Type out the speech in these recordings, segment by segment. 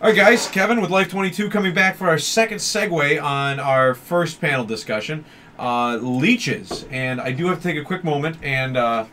All right, guys. Kevin with Life22 coming back for our second segue on our first panel discussion, leeches. And I do have to take a quick moment and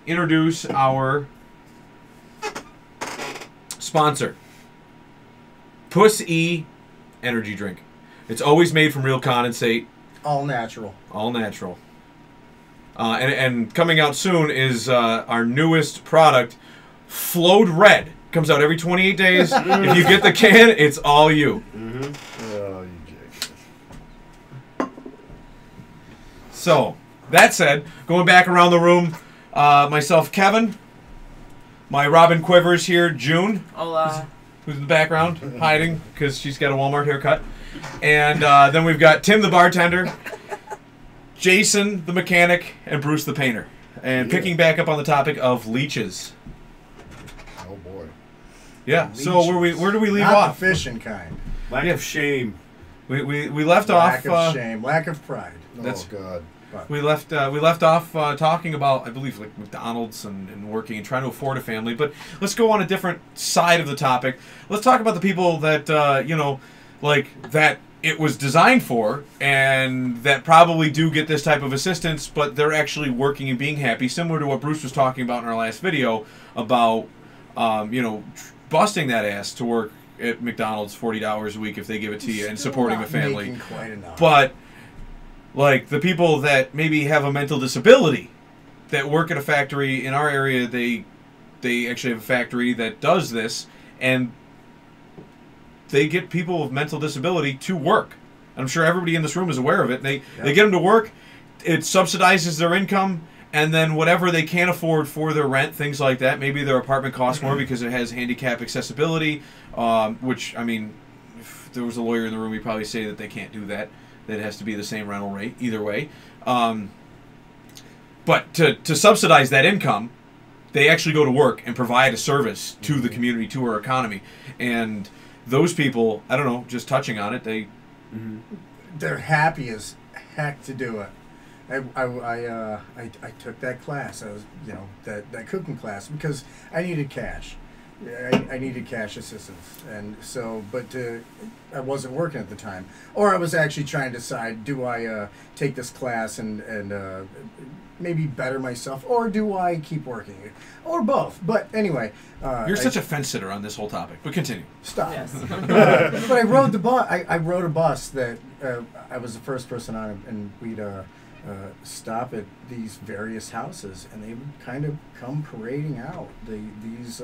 introduce our sponsor, Puss E energy drink. It's always made from real condensate. All natural. All natural. And coming out soon is our newest product, Flowed Red. Comes out every 28 days. If you get the can, it's all you. Oh, you jake. So, that said, going back around the room, myself, Kevin, my Robin Quivers here, June. Hola. Who's in the background, hiding, because she's got a Walmart haircut. And then we've got Tim the bartender, Jason the mechanic, and Bruce the painter. And picking back up on the topic of leeches. Oh boy. Yeah. Leeches. So where do we leave Not off? the fishing kind. Lack of shame. We left Lack off. of shame. Lack of pride. That's oh God. We left off talking about, I believe, like McDonald's and working and trying to afford a family. But let's go on a different side of the topic. Let's talk about the people that you know, like that it was designed for, and that probably do get this type of assistance, but they're actually working and being happy, similar to what Bruce was talking about in our last video about, you know, busting that ass to work at McDonald's $40 a week if they give it to you and supporting a family. Quite enough. But like the people that maybe have a mental disability that work at a factory in our area, they actually have a factory that does this, and they get people with mental disability to work. I'm sure everybody in this room is aware of it. They get them to work. It subsidizes their income, and then whatever they can't afford for their rent, things like that. Maybe their apartment costs more because it has handicap accessibility, which, I mean, if there was a lawyer in the room, he'd probably say that they can't do that. That it has to be the same rental rate either way. But to subsidize that income, they actually go to work and provide a service to the community, to our economy. And those people, I don't know, just touching on it, they're happy as heck to do it. I took that class. I was, you know, that cooking class because I needed cash. I needed cash assistance, and so, but I wasn't working at the time, or I was actually trying to decide: do I take this class and maybe better myself, or do I keep working, or both? But anyway, you're such a fence sitter on this whole topic. But continue. Stop. Yes. But I rode the bus. I rode a bus that I was the first person on it, and we'd stop at these various houses, and they would kind of come parading out. These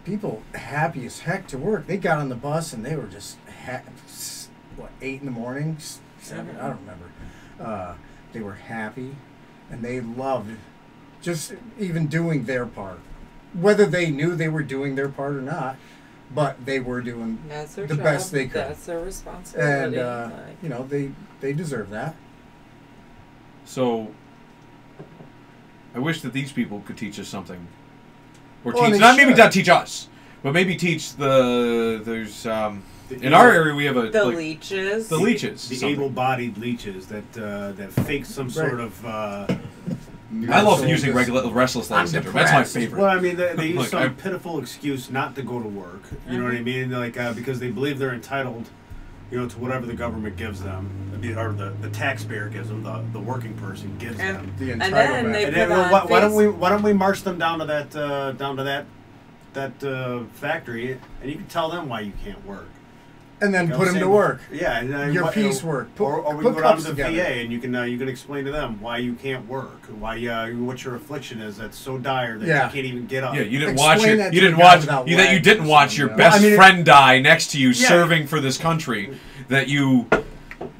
people happy as heck to work. They got on the bus and they were just 8 in the morning, 7, I don't remember. They were happy, and they loved just even doing their part, whether they knew they were doing their part or not. But they were doing the best they could. That's their responsibility. And you know, they deserve that. So I wish that these people could teach us something. Or Well, teach, they maybe should. not teach us, but maybe teach in our area we have a the like, leeches. the leeches. The something. able-bodied leeches that fake some sort of. I love using restless leg syndrome. That's my favorite. Well, I mean, they use Look, some pitiful excuse not to go to work. You know what I mean? Like because they believe they're entitled, you know, to whatever the government gives them, or the taxpayer gives them, the working person gives them. The And then they And put then, on why don't we march them down to that factory, and you can tell them why you can't work. And then You know put what them I'm to work. Yeah, and Your piecework. Or we Put can go down to cups the together. VA, and you can explain to them why you can't work, why what your affliction is that's so dire that you can't even get up. Yeah, you didn't Explain watch it. that You to didn't a guy watch without you that you legs didn't or watch something, your you know? best I mean, friend die next to you Yeah. serving for this country. That you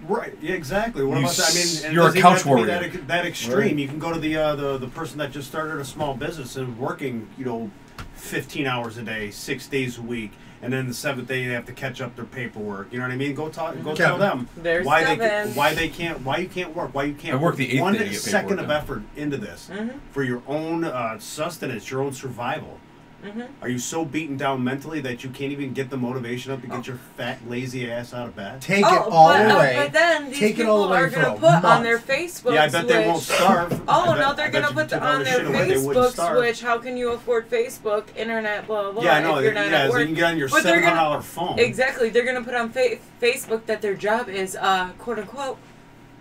Right, yeah, exactly. What about that? I mean, and it you're a doesn't couch have to be warrior. that extreme. Right. You can go to the person that just started a small business and working, you know, 15 hours a day, 6 days a week, and then the 7th day they have to catch up their paperwork. You know what I mean? Go tell them There's why Kevin. why you can't work, why you can't I work the 8th one day to get second paperwork of done. effort into this for your own sustenance, your own survival. Are you so beaten down mentally that you can't even get the motivation up to get your fat, lazy ass out of bed? Take it all away. But then these Take it people all away are for going to a put on month. their Facebook Yeah, I bet they won't switch. starve. Oh, I no, bet- they're I going to bet put you took all on this their shit away, they wouldn't Facebook starve. switch. How can you afford Facebook, internet, blah, blah, blah. Yeah, I know. If you're not Yeah, at so work. you can get on your But they're $700 phone. Exactly. They're going to put on Facebook that their job is, quote unquote,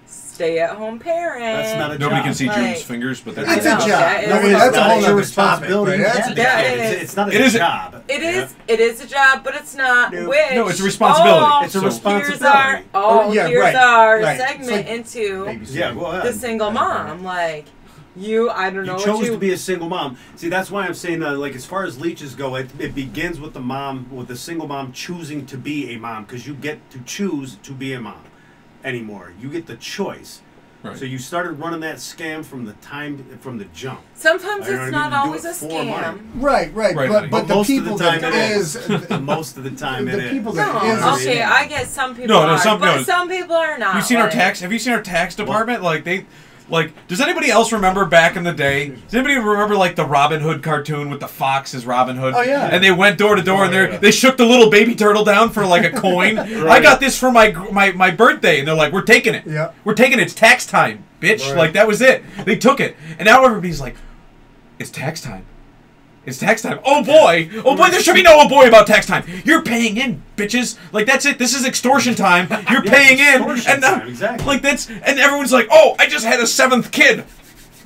stay-at-home parent. That's not a Nobody job. can see Like- June's fingers, but that's It's a No, job. that is- No, It's that's a not whole your other responsibility. topic. You But have to Yeah, do it it. is. It's not It a is a- job. It is a job, but it's not. No. Which, No, it's a responsibility. Oh, It's a So- responsibility. Here's right, our right. It's segment like into babysitting. Yeah, go ahead. the single mom. Like, I don't know You what chose you... to be a single mom. See, that's why I'm saying, like, as far as leeches go, it begins with the mom, with the single mom choosing to be a mom, because you get to choose to be a mom anymore. You get the choice. Right. So you started running that scam from the jump. Sometimes I don't it's even not do always it a for scam. money. Right, Right, but but the most of people the time that it is Most of the time the it people is. that No, is okay, I guess some people are, but some people are not. You seen our like- tax? Have you seen our tax department? Does anybody else remember back in the day? Does anybody remember like the Robin Hood cartoon with the fox as Robin Hood? Oh, yeah. And they went door to door, and yeah. they shook the little baby turtle down for like a coin. I got this for my birthday, and they're like, "We're taking it. Yeah. We're taking it. It's tax time, bitch." Right. Like that was it. They took it, and now everybody's like, "It's tax time. It's tax time. Oh boy, there should be no oh boy about tax time. You're paying in, bitches. Like that's it. This is extortion time. You're paying in, extortion and now, time, exactly. like and everyone's like, oh, I just had a 7th kid.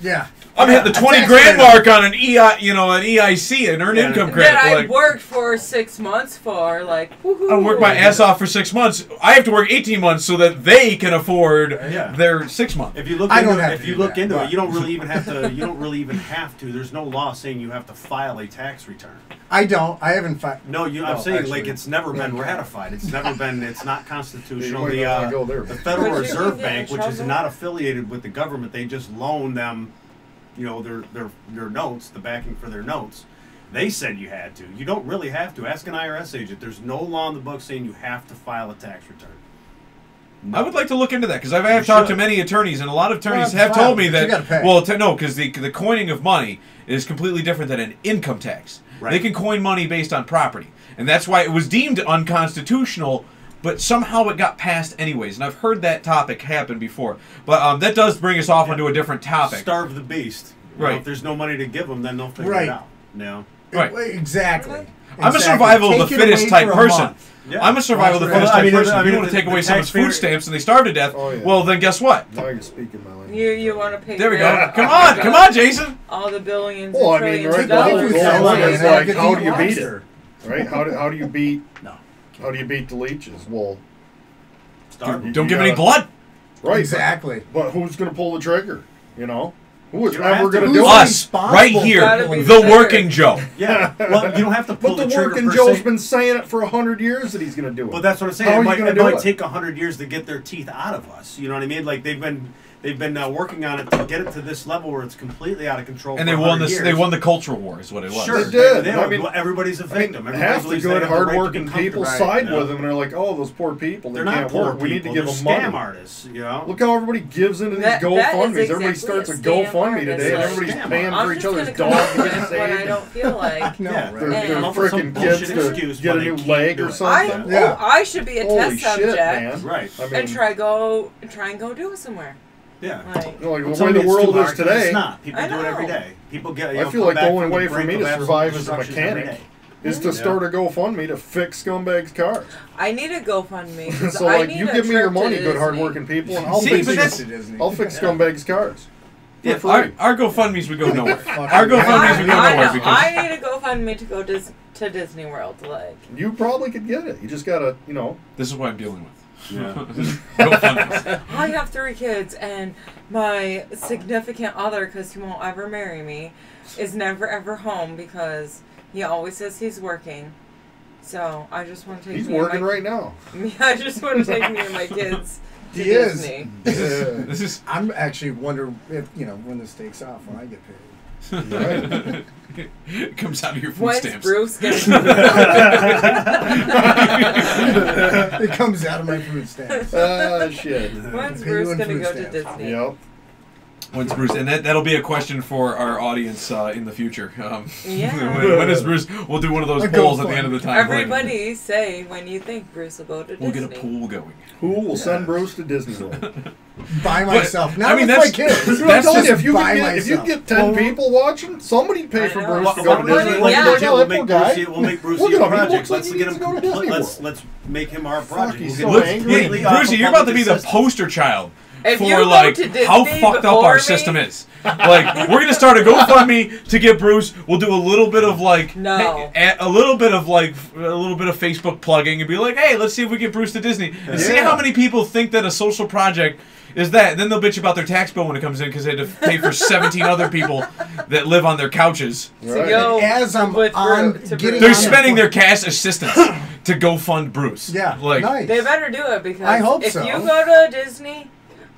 Yeah. I'm hitting the 20 tax grand write-off. mark on an EIC, an earned Yeah. income credit. that I Like, worked for 6 months for, like, woohoo. I work my ass off for 6 months. I have to work 18 months so that they can afford Yeah. their 6 months. If you look I into don't have it, to if you do look that, into it, but- you don't really even have to. You don't really even have to. There's no law saying you have to file a tax return. I don't. I haven't. No, I'm Well, saying actually, like it's never been ratified. It's never been. It's not You constitutional. might not wanna go there. The Federal But you Reserve can get in Bank, which is trouble. not affiliated with the government, they just loan them, their notes, the backing for their notes. They said you had to. You don't really have to. Ask an IRS agent. There's no law in the book saying you have to file a tax return. I would like to look into that because I You have talked to should. many attorneys, and a lot of attorneys Well, have told me you gotta that. pay. Well, no, because the coining of money is completely different than an income tax. Right. They can coin money based on property, and that's why it was deemed unconstitutional. But somehow it got passed anyways, and I've heard that topic happen before. But that does bring us off onto a different topic. Starve the beast. You know, Right. if there's no money to give them, then they'll figure Right. it out. No. Right. Exactly. I'm a Exactly. survival of Take the it fittest away type for a person. month. Yeah. I'm a survival of the Well, fittest I type mean, person. I If you mean, want to take the away someone's taxpayer- food stamps and they starve to death, Oh, yeah. well, then guess what? Now you're speaking my language. You want to pay There we back go. Come on, Jason. all the billions Well, I and mean, trillions right of now, dollars. the Yeah, whole one yeah, is yeah. like, Get how the do you beat it? lobster. Right? How do you beat? No. How do you beat the leeches? Well, Starve them. Don't You give any gotta- blood. right. Exactly. But who's going to pull the trigger? You know, who is You don't have ever to. going to Who's do it? Us, responsible right for here, Gotta be the fair. working Joe. Yeah. Well, you don't have to pull But the trigger working per Joe's se. been saying it for 100 years that he's going to do it. But that's what I'm saying. How are It you might, gonna it do might it? take 100 years to get their teeth out of us. You know what I mean? Like they've been working on it to get it to this level where it's completely out of control. And for they won 100 this. years. They won the cultural war, is what it was. Sure, They did. They, I mean- everybody's a victim. Everybody half the believes they good, have the right to be hardworking people comfortable. side You know? with them, and they're like, "Oh, those poor people, they They're not can't poor work. people. We need to They're give them scam money." artists. You know. Look how everybody gives into these That is GoFundMes. Everybody exactly starts a a scam GoFundMe artist. today, and Like, everybody's scam paying artist. for I'm each just other's gonna dog come to up get with what I saved. don't feel like. No, Yeah. right. They're, And- they're Come up with some freaking bullshit kids to excuse get why a they new can't leg do or it. something. Yeah. I should be a Holy test shit, subject man! Right. I mean, and try and go do it somewhere. Yeah. Like, you know, like Don't the tell way me the it's too world hard, is 'cause today, It's not. People I do it every know. day. People get. I feel like the only way for me to survive as a mechanic is to Yeah. start a GoFundMe to fix scumbags' cars. I need a GoFundMe. 'cause So, I like, need you a give me your trip to money, good Disney. hardworking people, and I'll See, fix but you- that's- I'll fix scumbags' cars. For Yeah, free. our GoFundMes would go nowhere. Fucking Our GoFundmes would go I nowhere know. because I need a GoFundMe to go to Disney World. Like, You probably could get it. You just gotta, you know. this is what I'm dealing with. Yeah. GoFundmes. I have 3 kids, and my significant other, because he won't ever marry me, is never ever home because he always says he's working. So I just want to take. He's me and working my, right now. I just want to take me and my kids to He is. Disney. Yeah. This is I'm actually wondering if when this takes off when I get paid. Right. it comes out of your food When's stamps. Bruce getting? It comes out of my food stamps. Ah, shit. When's Pay Bruce you in gonna food go to stamps. Disney? Yep. When's Bruce? And that'll be a question for our audience in the future. Yeah. When is Bruce? We'll do one of those polls at the end of the time. Everybody say when you think Bruce will go to Disney. We'll get a pool going. Who will send Bruce to Disney World? By myself. But, Not I mean, with that's- my kids. I'm telling you, if you by get, if you myself. get 10 people watching, somebody pay for I know. Bruce to go to Somebody, Disney World. yeah. You're like, oh, We'll that make poor guy. Brucey, we'll make Brucey Look at a him. He project. looks like Let's he get needs him. to go to Disney Let's World. make him our project. he's We'll so get angry. Hey, completely off Brucey, of you're about to be public the system. poster child If you for go like to Disney how fucked up before our me- system is. Like we're gonna start a GoFundMe to get Bruce. We'll do a little bit of like No. a little bit of Facebook plugging and be like, hey, let's see if we get Bruce to Disney and see Yeah. how many people think that a social project is that. And then they'll bitch about their tax bill when it comes in because they had to pay for 17 other people that live on their couches. To Right. go As I'm with on Bruce, to getting They're on spending the their cash assistance to go fund Bruce. Yeah, like nice. They better do it because I hope if so. you go to Disney,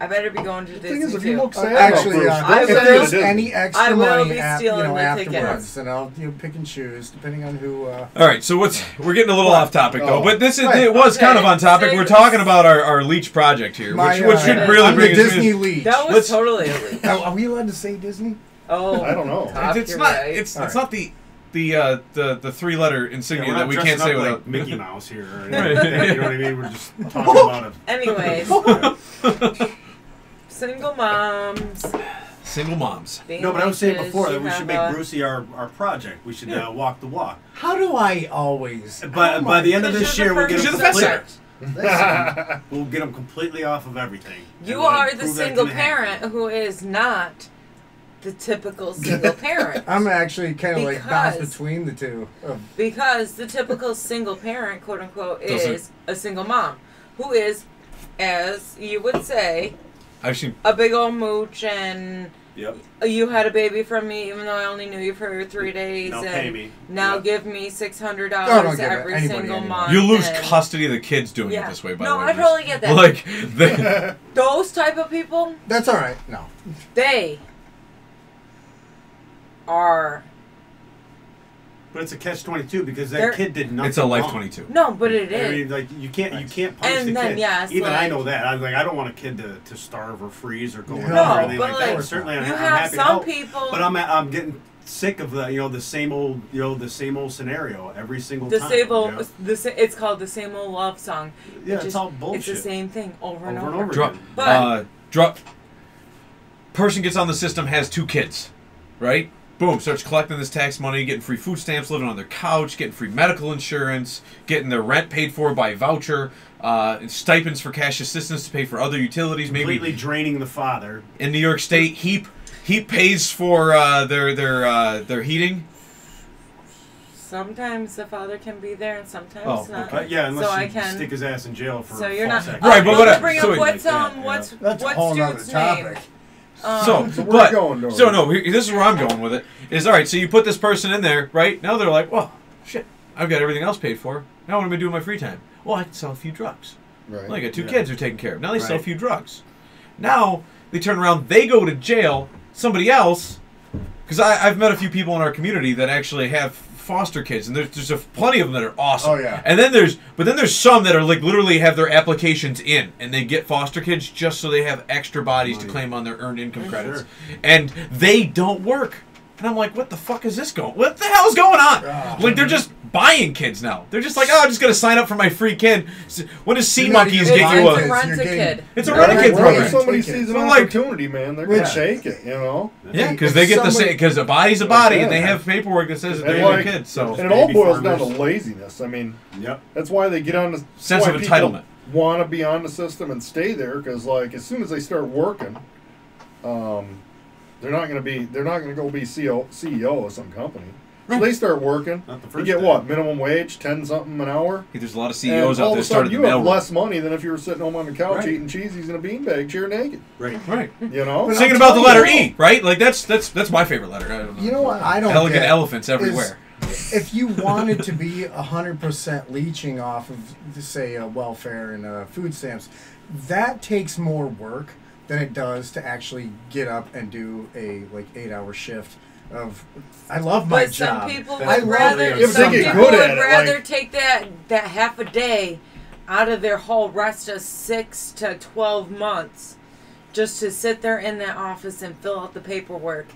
I better be going to The Disney thing is, if too. you look sad Actually, Bruce, I don't if will- get there's Disney. any I extra will money be stealing the afterwards, tickets. then I'll pick and choose depending on who. All right, so we're getting a little off topic though, Oh. but this is Right. it was kind of on topic. Say We're this. talking about our Leech project here, My, which should really I'm bring the us. Disney Leech. That was Let's- totally illegal. Are we allowed to say Disney? Oh, I don't know. Top, It's you're not. right. It's All right. not the 3-letter insignia Yeah, we're that not we dressing can't say up without. like Mickey Mouse here. Or Right. anything, you know what I mean? We're just talking about it. Anyways, single moms. Single moms. being No, but I was saying leeches, before that you we should have make a- Brucey our project. We should walk the walk. How do I always? But by the end of Because this you're year, the we'll get You're him the fence complete- sitter. We'll get them completely off of everything. You And we'll are the prove that it single can happen. parent who is not the typical single parent. I'm actually kind of like bounced Because- between the two. Because the typical single parent, quote unquote, Doesn't- is a single mom who is, as you would say, I've seen. a big old mooch and Yep. you had a baby from me even though I only knew you for 3 days Now and pay me. now Yep. give me $600 Oh, don't give it every anybody single any month. money. You lose and- custody of the kids doing Yeah. it this way. By No, the way, I totally get that. Like they, Those type of people, That's all right. No. they are But it's a catch-22 because that They're- kid did nothing it's a Life wrong. 22. no, but it I is. mean, like you can't punish And the then, kid. yes, Even I like- know that. I'm like, I don't want a kid to starve or freeze or go No, under or anything but like that. like, But certainly, you I'm have happy to some help. people. But I'm getting sick of the same old scenario every single the time. same old, you know? it's called the same old love song. Yeah, Which it's all bullshit. It's the same thing over and Over over. and over. Drop. again. But Person gets on the system, has 2 kids, right? Boom, starts collecting this tax money, getting free food stamps, living on their couch, getting free medical insurance, getting their rent paid for by voucher, stipends for cash assistance to pay for other utilities. Completely Maybe draining the father. in New York State, Heap pays for their heating. sometimes the father can be there and sometimes Oh, not. okay. Yeah, unless so you I can. stick his ass in jail for So you're not. false accusations. Right, but well, what- to bring so up it- what's like that, what's That's a what's whole nother dude's topic. name? So, So where but you going, Dory? so no, this is where I'm going with it. Is all right. So you put this person in there, right? Now they're like, well, shit, I've got everything else paid for. Now what am I doing in my free time? Well, I can sell a few drugs. Right. Well, I got 2 Yeah. kids who are taken care of. Now they sell a Right. few drugs. Now they turn around, they go to jail. Somebody else, because I've met a few people in our community that actually have foster kids, and there's plenty of them that are awesome. Oh, yeah. And then there's some that are like literally have their applications in, and they get foster kids just so they have extra bodies to Money. claim on their earned income credits, Sure. and they don't work. And I'm like, what the fuck is this going? What the hell's going on? Ah. Like they're just buying kids now. They're just like, oh, I'm just gonna sign up for my free kid. When does Sea You're not Monkeys even get buying you kids, a? Rent you're a getting- kid. It's a Right, rent a kid right, program. If somebody Take it. sees an So, like- opportunity, man, they're Yeah. gonna shake it, you know. Yeah, because If they get the somebody- same. Because a body's a body, and they Yeah. have paperwork that says that And they're your like- kids. So And it all Baby boils down to farmers. laziness. I mean, Yep. that's why they get on the Sense why of people entitlement. Want to be on the system and stay there because, like, as soon as they start working, they're not gonna go be CEO of some company. So they start working. Not the You first get day. what, minimum wage, 10 something an hour. there's a lot of And CEOs all out of there a sudden started the you have mailroom. less money than if you were sitting home on the couch Right. eating cheesies in a beanbag, chair naked. Right. Right. You know. But Singing I'll about the tell letter you- E, right? Like that's my favorite letter. I don't know. You know what? I don't Elegant get elephants is everywhere. If you wanted to be 100% leeching off of, say, welfare and food stamps, that takes more work than it does to actually get up and do a 8-hour shift. I love my But job. some people I would love rather. it. If they Some get people good would at it, rather like- take that half a day out of their whole rest of 6 to 12 months just to sit there in that office and fill out the paperwork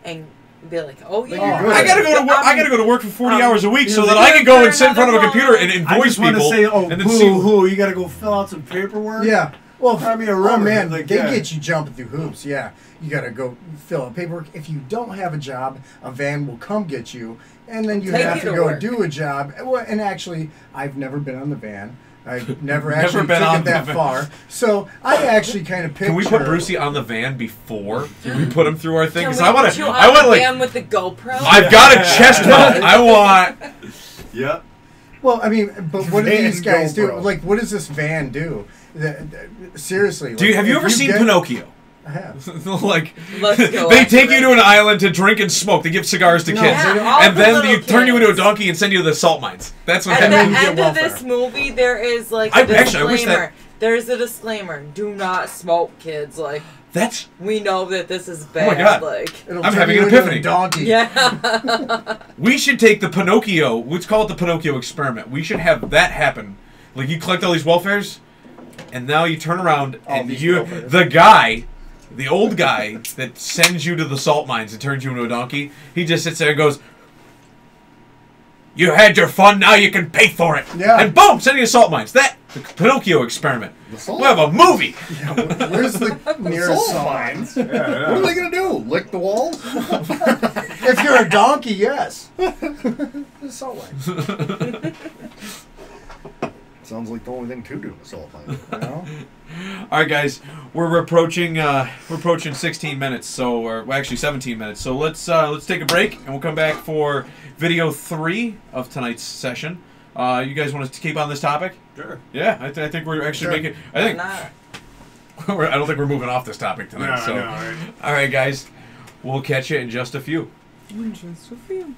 and be like, oh Like yeah, you're good. I gotta go to work. I gotta go to work for 40 hours a week so that I can go and sit in front of a computer and I invoice just want to people. say, oh, and then see. boo-hoo, you got to go fill out some paperwork? Yeah. Well, I mean, a oh rubber, man, like, they yeah. get you jumping through hoops. Yeah, you gotta go fill out paperwork. If you don't have a job, a van will come get you, and then you Take have you to to go work. do a job. Well, and actually, I've never been on the van. I've never Never actually been took on it that the van. far. So I actually kind of picture. Can we put Brucey on the van before we put him through our thing? Can we Because I want put you to. on I want the like. van with the GoPro? I've got a chest mount. I want. Yep. Well, I mean, but what do Van these guys do? GoPro. Like, what does this van do? Seriously. Do you, like, have you if ever seen get- Pinocchio? I have. Like, Let's go they after take you it. to an island to drink and smoke. They give cigars to No, kids, they don't. All and the then little you turn you into a kids. donkey and send you to the salt mines. That's what At the then happens. you end get of this welfare. movie, there is like I- a disclaimer. actually, I wish that- There's a disclaimer. Do not smoke, kids. Like, That's. we know that this is Oh bad. my God. Like, It'll I'm turn having you an into a epiphany. donkey. yeah. We should take the Pinocchio. Let's call it the Pinocchio experiment. We should have that happen. Like you collect all these welfares, and now you turn around All and these you, welfares. the guy, the old guy that sends you to the salt mines and turns you into a donkey. He just sits there and goes, "You had your fun. Now you can pay for it." Yeah. And boom, send you to salt mines. That the Pinocchio experiment. The salt We'll have a movie. Yeah, where's the nearest salt salt mines. mines? What are they gonna do? Lick the walls? If you're a donkey, yes. The salt mines. Sounds like the only thing to do in the salt mine. You know? All right, guys, we're approaching 16 minutes, so or actually 17 minutes. So let's take a break, and we'll come back for video 3 of tonight's session. You guys want to keep on this topic? Sure. Yeah, I think we're actually Sure. making. I think Not. I don't think we're moving off this topic tonight. No, so, no, all right. all right, guys, we'll catch you in just a few. Just a few.